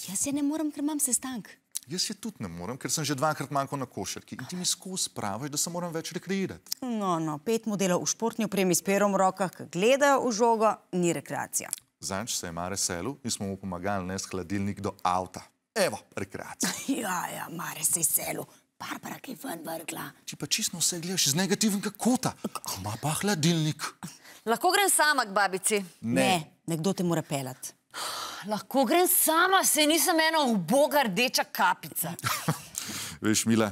Jaz se ne morem, ker imam sestank. Jaz je tudi ne morem, ker sem že 2-krat manjkal na košarki in ti mi skozi praviš, da se moram več rekreirati. No, 5 modelov v športni opremi s perom v rokah, ki gledajo v žogo, ni rekreacija. Zanč se je Mare selil in smo mu pomagali nesti hladilnik do avta. Evo, rekreacija. Ja, Mare se je selil. Barbara, ki je ven vrgla. Ti pa čisto vse gledaš iz negativnega kota. Ima pa hladilnik. Lahko grem sama k babici? Ne, nekdo te mora pelati. Lahko grem sama, saj nisem ena uboga rdeča kapica. Veš, Mila,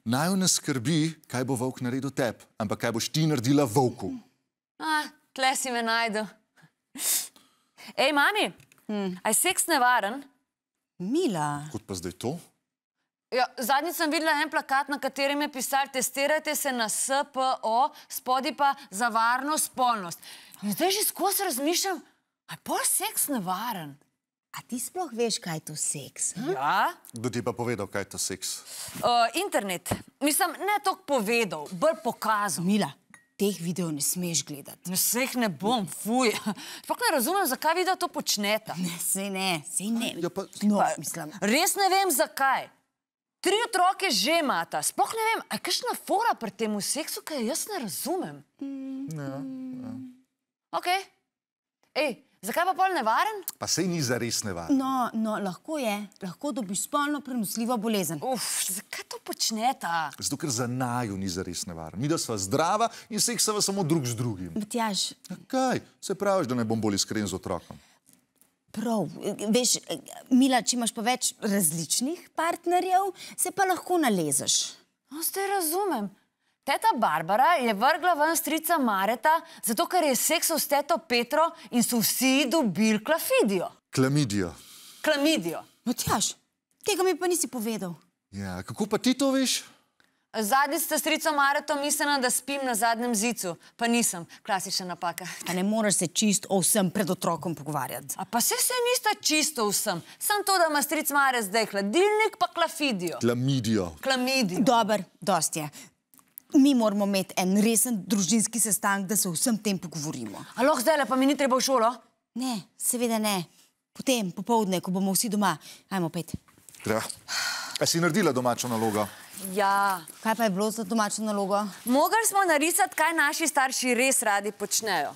naj ne skrbi, kaj bo volk naredil tebi, ampak kaj boš ti naredila volku. Tle si me najdu. Ej, mami, a je seks nevaren? Mila. Kot pa zdaj to? Ja, zadnjič sem videla en plakat, na katerem je pisal: testirajte se na SPO, spodaj pa za varno spolnost. In zdaj že skozi razmišljam, a je pol seks nevaren? A ti sploh veš, kaj je to seks? Ja? Kdo ti je pa povedal, kaj je to seks? Internet. Mislim, ne toliko povedal, bolj pokazal. Mila, teh videov ne smeš gledati. Sej jih ne bom, fuj. Sploh ne razumem, zakaj video to počneta. Sej ne. Ja, pa... No, mislim. Res ne vem, zakaj. 3 otroke že imata. Sploh ne vem, a je kakšna fora pri tem seksu, kaj jaz ne razumem. Ja. Okej. Ej, zakaj pa pol nevaren? Pa sej ni zares nevaren. No, lahko je. Lahko dobiš spolno prenosljivo bolezen. Zakaj to počneta? Zato, ker za naju ni zares nevaren. Mi da sva zdrava in seksava samo drug z drugim. Matjaž. Kaj? Se praviš, da ne bom bolj iskren z otrokom? Prav. Veš, Mila, če imaš pa več različnih partnerjev, se pa lahko nalezeš. Zdaj razumem. Teta Barbara je vrgla ven strica Mareta, zato ker je seksal s teto Petro in so vsi dobili klafidijo. Klamidijo. Klamidijo. Matjaž, tega mi pa nisi povedal. Ja, kako pa ti to veš? Zadnjič sta strico Mareto mislila, da spim na zadnjem zicu, pa nisem. Klasična napaka. Pa ne moreš se čisto o vsem pred otrokom pogovarjati. A pa se nista čisto o vsem. Sam to, da ima stric Maret zdaj hladilnik, pa klafidijo. Klamidijo. Klamidijo. Dober, dost je. Mi moramo imeti en resen družinski sestanek, da se o vsem tem pogovorimo. A lahko zdajle, pa mi ni treba v šolo? Ne, seveda ne. Potem, popoldne, ko bomo vsi doma. Ajmo, pet. Ja. A si naredila domačo nalogo? Ja. Kaj pa je bilo za domačo nalogo? Mogli smo narisati, kaj naši starši res radi počnejo.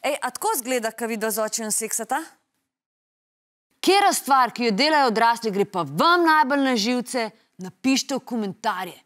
Ej, a tako zgleda, ko video z očijem seksata? Katera stvar, ki jo delajo odrasli, gre pa vam najbolj na živce, napišite v komentarje.